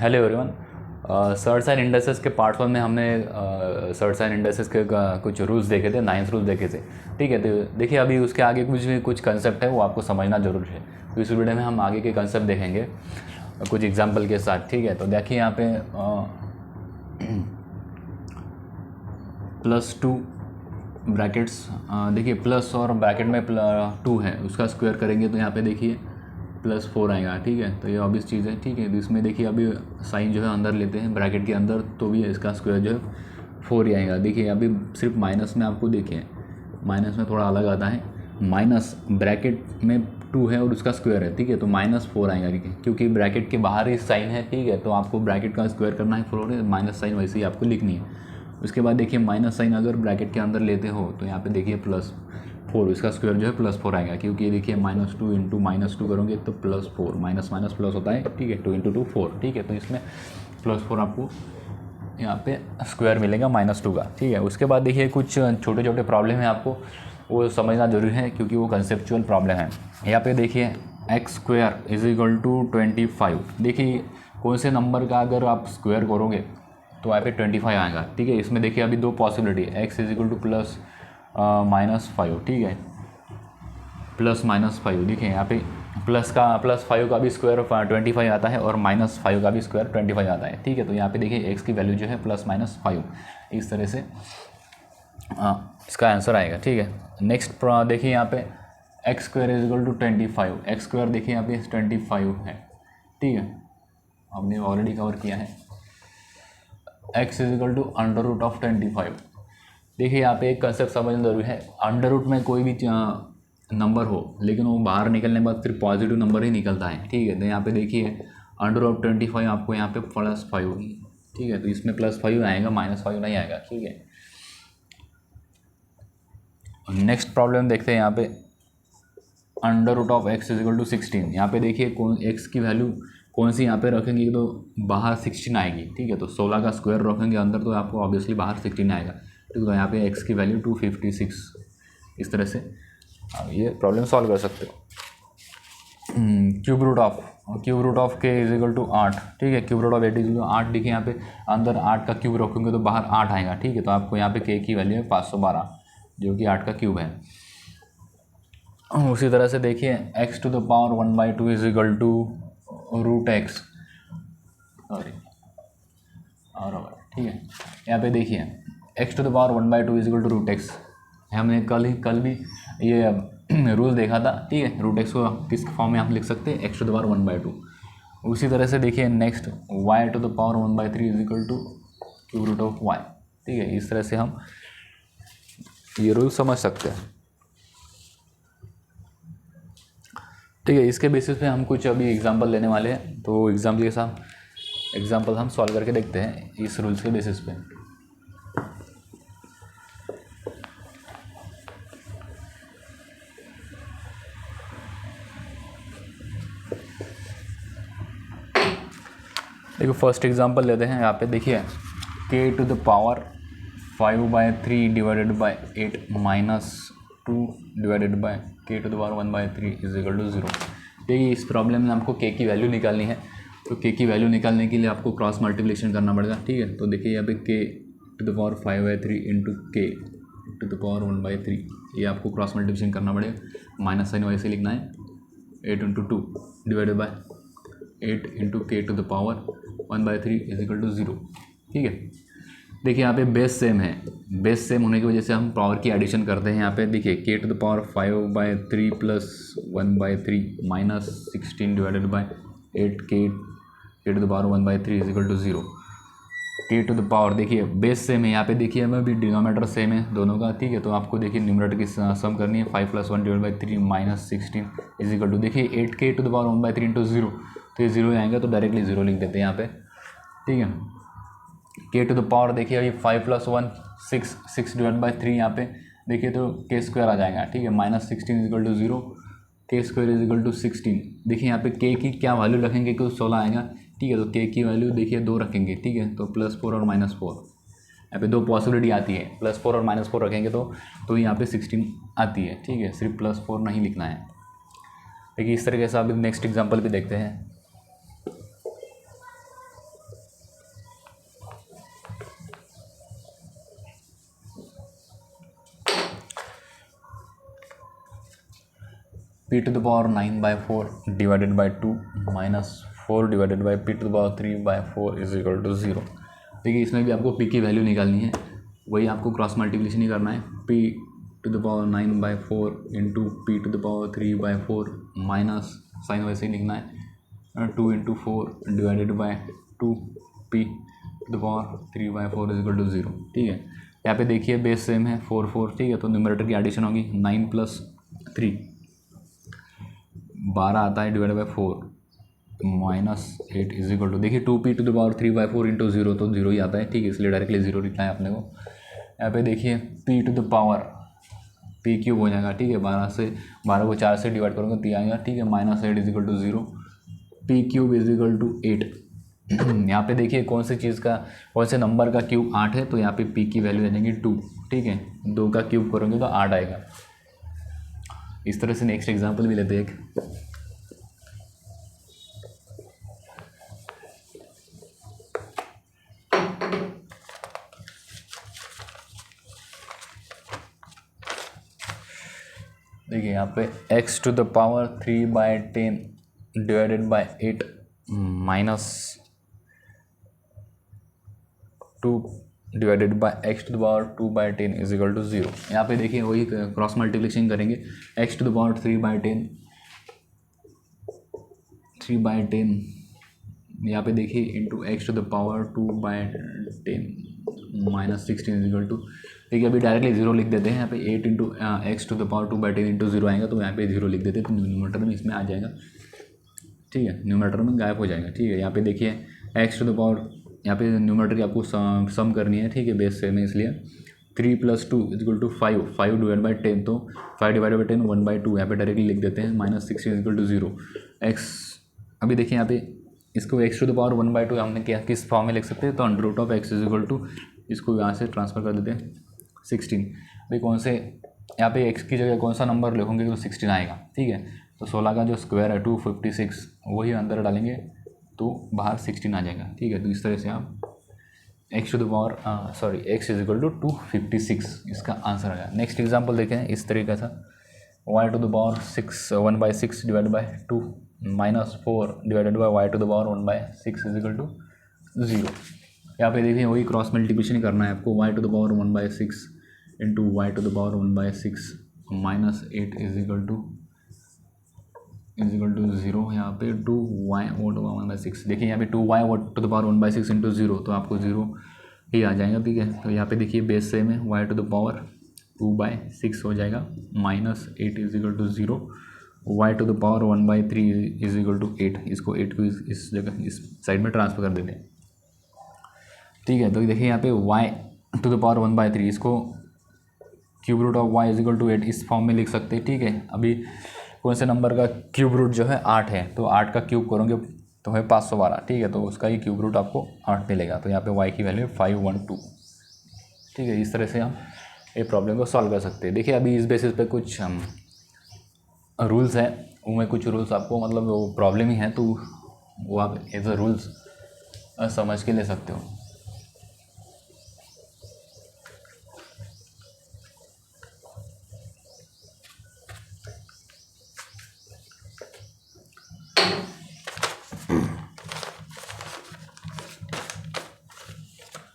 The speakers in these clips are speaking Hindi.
Hello everyone. Shirts and indexes के पार्ट 1 में हमने सर्ट्स एंड इंडेक्सेस के कुछ रूल्स देखे थे, 9 रूल्स देखे थे। ठीक है, तो देखिए अभी उसके आगे कुछ कंसेप्ट है वो आपको समझना जरूर है। तो इस वीडियो में हम आगे के कंसेप्ट देखेंगे कुछ एग्जाम्पल के साथ। ठीक है, तो देखिए यहाँ पे +2 ब्रैकेट्स, देखिए प्लस और ब्रैकेट में 2 है, उसका स्क्वायर करेंगे तो यहाँ पे देखिए +4 आएगा। ठीक है, तो ये ऑब्वियस चीज़ है। ठीक है, तो इसमें देखिए अभी साइन जो है अंदर लेते हैं ब्रैकेट के अंदर, तो भी इसका स्क्वायर जो है 4 ही आएगा। देखिए अभी सिर्फ माइनस में आपको देखिए, माइनस में थोड़ा अलग आता है। माइनस ब्रैकेट में 2 है और उसका स्क्वायर है। ठीक है, तो -4 आएगा। ठीक है, क्योंकि ब्रैकेट के बाहर ही साइन है। ठीक है, तो आपको ब्रैकेट का स्क्वायर करना है 4 है, माइनस साइन वैसे ही आपको लिखनी है। उसके बाद देखिए माइनस साइन अगर ब्रैकेट के अंदर लेते हो तो यहाँ पे देखिए +4, इसका स्क्वायर जो है +4 आएगा। क्योंकि देखिए -2 इंटू -2 करोगे तो +4, माइनस माइनस प्लस होता है। ठीक है, 2 इंटू 2 4। ठीक है, तो इसमें +4 आपको यहाँ पे स्क्वायर मिलेगा -2 का। ठीक है, उसके बाद देखिए कुछ छोटे छोटे प्रॉब्लम है, आपको वो समझना जरूरी है क्योंकि वो कंसेप्चुअल प्रॉब्लम है। यहाँ पे देखिए x² = 25। देखिए कौन से नंबर का अगर आप स्क्वायर करोगे तो यहाँ पे 25 आएगा। ठीक है, इसमें देखिए अभी 2 पॉसिबिलिटी है, x = +-5। ठीक है, +-5। देखिए यहाँ पे +5 का भी स्क्वायर 25 आता है और -5 का भी स्क्वायर 25 आता है। ठीक है, तो यहाँ पे देखिए x की वैल्यू जो है +-5, इस तरह से इसका आंसर आएगा। ठीक है, नेक्स्ट देखिए यहाँ पे x² = 25। x² देखिए यहाँ पे 25 है। ठीक है, हमने ऑलरेडी कवर किया है। x = √25। देखिए यहाँ पे एक कंसेप्ट समझना जरूरी है। अंडर रूट में कोई भी नंबर हो लेकिन वो बाहर निकलने के बाद फिर पॉजिटिव नंबर ही निकलता है। ठीक है, तो यहाँ पे देखिए √25 आपको यहाँ पे +5 होगी। ठीक है, तो इसमें +5 आएगा, -5 नहीं आएगा। ठीक है, नेक्स्ट प्रॉब्लम देखते हैं। यहाँ पे √x = 16। यहाँ पे देखिए कौन x की वैल्यू कौन सी यहाँ पे रखेंगे तो बाहर 16 आएगी। ठीक है, तो 16 का स्क्वायर रखेंगे अंदर तो आपको ऑब्वियसली बाहर 16 आएगा। ठीक है, तो यहाँ पे x की वैल्यू 256, इस तरह से आप ये प्रॉब्लम सॉल्व कर सकते हो। Cube root of k = 8। ठीक है, क्यूब रूट ऑफ 8 = 8। देखिए यहाँ पे अंदर 8 का क्यूब रखेंगे तो बाहर 8 आएगा। ठीक है, तो आपको यहाँ पे k की वैल्यू है 512, जो कि 8 का क्यूब है। उसी तरह से देखिए x⁴ = 1/2 √ x, सॉरी और होगा। ठीक है, यहाँ पे देखिए x⁴ 1/2 = √x। हमने कल भी ये रूल देखा था। ठीक है, √x को किस फॉर्म में आप लिख सकते हैं, x⁴ 1/2। उसी तरह से देखिए नेक्स्ट y⁴ 1/3 = √y। ठीक है, इस तरह से हम ये रूल समझ सकते हैं। ठीक है, इसके बेसिस पे हम कुछ अभी एग्जांपल लेने वाले हैं, तो एग्जांपल के साथ एग्जांपल हम सॉल्व करके देखते हैं इस रूल्स के बेसिस पे। देखो फर्स्ट एग्जांपल लेते हैं। यहाँ पे देखिए k⁵ 5/3 / 8 - 2 / k⁵ 1/3 = 0। देखिए इस प्रॉब्लम में आपको k की वैल्यू निकालनी है, तो k की वैल्यू निकालने के लिए आपको क्रॉस मल्टीप्लिकेशन करना पड़ेगा। ठीक है, तो देखिए यहाँ पे k⁵ 5/3 × k⁵ 1/3, ये आपको क्रॉस मल्टीप्लिकेशन करना पड़ेगा। माइनस साइन वैसे लिखना है, 8 × 2 / 8 × k⁵ 1/3 = 0। ठीक है, देखिए यहाँ पे बेस सेम है, बेस सेम होने की वजह से हम पावर की एडिशन करते हैं। यहाँ पे देखिए k⁵ 5/3 + 1/3 - 16 / 8 k⁵ 1/3 = 0। k⁵ देखिए बेस सेम है, यहाँ पे देखिए हमें भी डिनोमिनेटर सेम है दोनों का। ठीक है, तो आपको देखिए न्यूमरेटर की सम करनी है। 5 + 1 / 3 - 16 = देखिए 8k⁵ 1/3 × 0, तो ये 0 आएगा, तो डायरेक्टली 0 लिख देते हैं यहाँ पे। ठीक है, k⁵ देखिए अभी 5 + 1 6 / 3 यहाँ पे देखिए तो k² आ जाएगा। ठीक है, -16 = 0, k² = 16। देखिए यहाँ पे k की क्या वैल्यू रखेंगे कि 16 आएगा। ठीक है, तो k की वैल्यू देखिए 2 रखेंगे। ठीक है, तो +4 और -4, यहाँ पे 2 पॉसिबिलिटी आती है। +4 और -4 रखेंगे तो यहाँ पे 16 आती है। ठीक है, सिर्फ +4 नहीं लिखना है। देखिए इस तरीके से आप नेक्स्ट एग्जाम्पल भी देखते हैं। P to the power 9/4 divided by 2 minus 4 divided by P to the power 3/4 is equal to 0। देखिए इसमें भी आपको पी की वैल्यू निकालनी है, वही आपको क्रॉस मल्टीप्लिकेशन ही करना है। P to the power 9/4 into P to the power 3/4 minus sign वैसे ही लिखना है 2 into 4 divided by 2 P to the power 3/4 is equal to 0। ठीक है, यहाँ पे देखिए बेस सेम है 4 4, ठीक है, तो न्यूमरेटर की एडिशन होगी 9 + 3 12 आता है divide by 4 -8 is equal to, देखिए 2p to the power 3/4 into 0 तो 0 ही आता है। ठीक है, इसलिए डायरेक्टली 0 लिखना है अपने को। यहाँ पे देखिए p to the power p cube हो जाएगा। ठीक है, 12 को 4 से डिवाइड करूँगा तो आएगा। ठीक है, -8 is equal to 0, p cube is equal to 8। यहाँ पे देखिए कौन से नंबर का क्यूब 8 है, तो यहाँ पे p की वैल्यू आ जाएगी 2। ठीक है, 2 का क्यूब करोगे तो 8 आएगा। इस तरह से नेक्स्ट एग्जाम्पल भी लेते हैं एक। देखिए यहाँ पे x to the power 3/10 divided by 8 minus 2 divided by X to the power 2/10 is equal to 0। यहाँ पे देखिए वही क्रॉस मल्टीप्लिकेशन करेंगे। x टू द पावर 3/10 यहाँ पे देखिए into X to the power 2/10 minus 16 is equal to, देखिए अभी डायरेक्टली 0 लिख देते हैं। यहाँ पे 8 into X to the power 2/10 into 0 आएगा, तो यहाँ पे 0 लिख देते हैं, तो न्यूमरेटर में इसमें आ जाएगा। ठीक है, न्यूमरेटर में गायब हो जाएगा। ठीक है, यहाँ पे देखिए एक्स टू द पावर, यहाँ पे न्यूमरेटर की आपको सम करनी है। ठीक है, बेस सेम है इसलिए 3 + 2 is equal to 5 divide by 10, तो 5 डिवाइड बाई 10 1/2, यहाँ पे डायरेक्टली लिख देते हैं -16 इज इक्वल टू 0। एक्स अभी देखिए यहाँ पे इसको एक्स टू द पावर 1/2 हमने क्या किस फॉर्म में लिख सकते हैं, तो √(x) इज इक्वल टू, इसको यहाँ से ट्रांसफर कर देते हैं 16। भाई कौन से यहाँ पे x की जगह कौन सा नंबर लिखोगे तो 16 आएगा। ठीक है, तो 16 का जो स्क्वायर है 256 वही अंदर डालेंगे तो बाहर 16 आ जाएगा। ठीक है, तो इस तरह से आप x to the power x is equal to 256 इसका आंसर आएगा। नेक्स्ट एग्जाम्पल देखें इस तरीके से y to the power 1/6 divide by 2 minus 4 divided by y to the power 1/6 is equal to 0। यहाँ पे देखिए वही क्रॉस मल्टीप्लिकेशन करना है आपको। y to the power 1/6 into y to the power 1/6 -8 is equal to 0। यहाँ पे 2y और 1/6, देखिए यहाँ पे 2y to the power 1/6 into 0, तो आपको 0 ही आ जाएगा। ठीक है, तो यहाँ पे देखिए बेस सेम है, y टू द पावर 2/6 हो जाएगा -8 is equal to 0, y to the power 1/3 is equal to 8। इसको 8 को इस जगह इस साइड में ट्रांसफर कर देते हैं। ठीक है, तो देखिए यहाँ पे y टू द पावर 1/3 इसको cube root of y is equal to 8 इस फॉर्म में लिख सकते हैं। ठीक है, अभी कौन से नंबर का क्यूब रूट जो है 8 है, तो 8 का क्यूब करोगे तो है 512। ठीक है, तो उसका ही क्यूब रूट आपको 8 मिलेगा, तो यहाँ पे y की वैल्यू 512। ठीक है, इस तरह से हम ये प्रॉब्लम को सॉल्व कर सकते हैं। देखिए अभी इस बेसिस पे कुछ रूल्स हैं, उनमें कुछ रूल्स आपको मतलब वो प्रॉब्लम ही है, तो वो आप एज अ रूल्स समझ के ले सकते हो।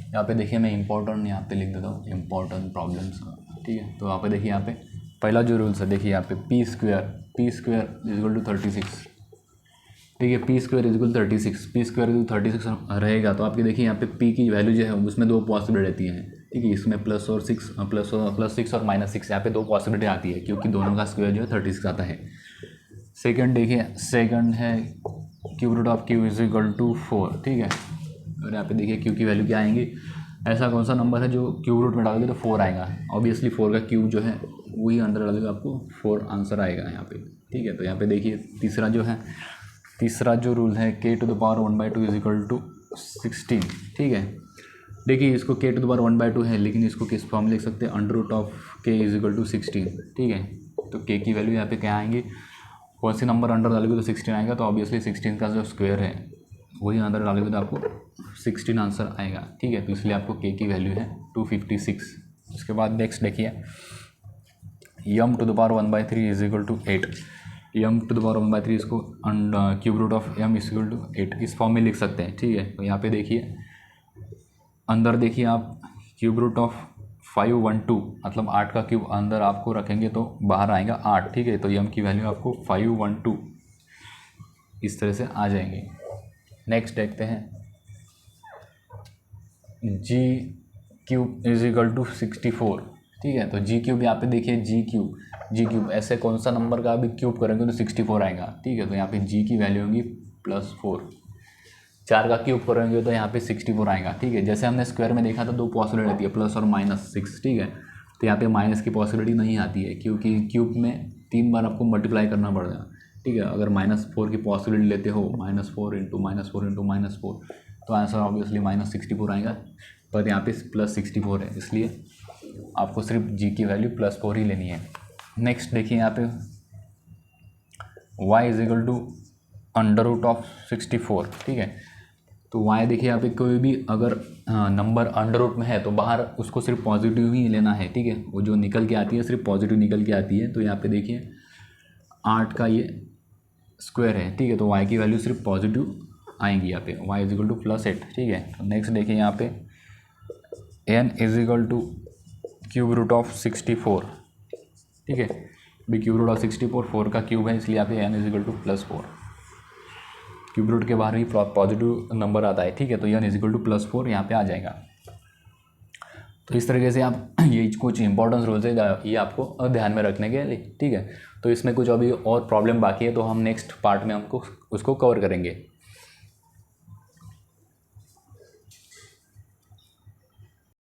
यहाँ पे देखिए मैं इम्पोर्टेंट यहाँ पे लिख देता हूँ इम्पोर्टेंट प्रॉब्लम्स। ठीक है, तो यहाँ पे देखिए यहाँ पे पहला जो रूल्स है, देखिए यहाँ पे p square is equal to 36। ठीक है, p square is equal 36, p square is 36 रहेगा, तो आपके देखिए यहाँ पे p की वैल्यू जो है उसमें 2 पॉसिबिलिटी रहती हैं। ठीक है, इसमें +6 और -6 यहाँ पे 2 पॉसिबिलिटी आती है, क्योंकि दोनों का स्क्वायर जो है 36 आता है। सेकंड देखिए, सेकंड है cube root of q is equal to 4। ठीक है, और यहाँ पे देखिए q की वैल्यू क्या आएंगी, ऐसा कौन सा नंबर है जो क्यूब रूट में डालोगे तो 4 आएगा। ऑब्वियसली 4 का क्यूब जो है वही अंदर डालोगे आपको 4 आंसर आएगा यहाँ पे। ठीक है, तो यहाँ पे देखिए तीसरा जो रूल है k to the power 1/2 is equal to 16। ठीक है, देखिए इसको k टू द पावर 1/2 है, लेकिन इसको किस फॉर्म में लिख सकते हैं, √k इज इक्वल टू 16। ठीक है, तो k की वैल्यू यहाँ पे क्या आएंगी, कौन सी नंबर अंडर डालोगे तो 16 आएगा, तो ऑब्वियसली 16 का जो स्क्वायर है वही अंदर डालोगे तो आपको 16 आंसर आएगा। ठीक है, तो इसलिए आपको k की वैल्यू है 256। उसके बाद नेक्स्ट देखिए m to the power 1/3 is equal to 8। M to the power 1/3 इसको cube root of M equal to 8 इस फॉर्म में लिख सकते हैं, ठीक है। तो यहाँ पे देखिए अंदर देखिए आप क्यूब रूट ऑफ 512 मतलब 8 का क्यूब अंदर आपको रखेंगे तो बाहर आएगा 8, ठीक है। तो एम की वैल्यू आपको 512 इस तरह से आ जाएंगे। नेक्स्ट देखते हैं जी क्यूब इज इक्वल टू 64, ठीक है। तो जी क्यूब यहाँ पे देखिए जी क्यूब ऐसे कौन सा नंबर का भी क्यूब करेंगे तो 64 आएगा, ठीक है। तो यहाँ पे जी की वैल्यू होगी +4, 4 का क्यूब करेंगे तो यहाँ पे 64 आएगा, ठीक है। जैसे हमने स्क्वायर में देखा था 2 पॉसिबिलिटी आती है प्लस और -6, ठीक है। तो यहाँ पे माइनस की पॉसिबिलिटी नहीं आती है क्योंकि क्यूब में 3 बार आपको मल्टीप्लाई करना पड़ेगा, ठीक है। अगर -4 की पॉसिबिलिटी लेते हो -4 इंटू -4 तो आंसर ऑब्वियसली -64 आएगा, पर यहाँ पे +64 है इसलिए आपको सिर्फ जी की वैल्यू +4 ही लेनी है। नेक्स्ट देखिए यहाँ पे y इज इक्वल टू √64, ठीक है। तो y देखिए यहाँ पे कोई भी अगर नंबर अंडर रूट में है तो बाहर उसको सिर्फ पॉजिटिव ही लेना है, ठीक है। वो जो निकल के आती है सिर्फ पॉजिटिव निकल के आती है। तो यहाँ पे देखिए 8 का ये स्क्वायर है, ठीक है। तो y की वैल्यू सिर्फ पॉजिटिव आएंगी यहाँ पे, y इज इक्वल टू +8, ठीक है। तो नेक्स्ट देखिए यहाँ पे n is equal to cube root of 64, ठीक है। भी क्यूब रूट ऑफ 64 4 का क्यूब है इसलिए यहाँ पे n is equal to +4, cube root के बाहर ही पॉजिटिव नंबर आता है, ठीक है। तो n इज इक्वल टू +4 यहाँ पे आ जाएगा। तो इस तरीके से आप ये कुछ इंपॉर्टेंस रूल्स है ये आपको ध्यान में रखने के लिए, ठीक है। तो इसमें कुछ अभी और प्रॉब्लम बाकी है तो हम नेक्स्ट पार्ट में हमको उसको कवर करेंगे।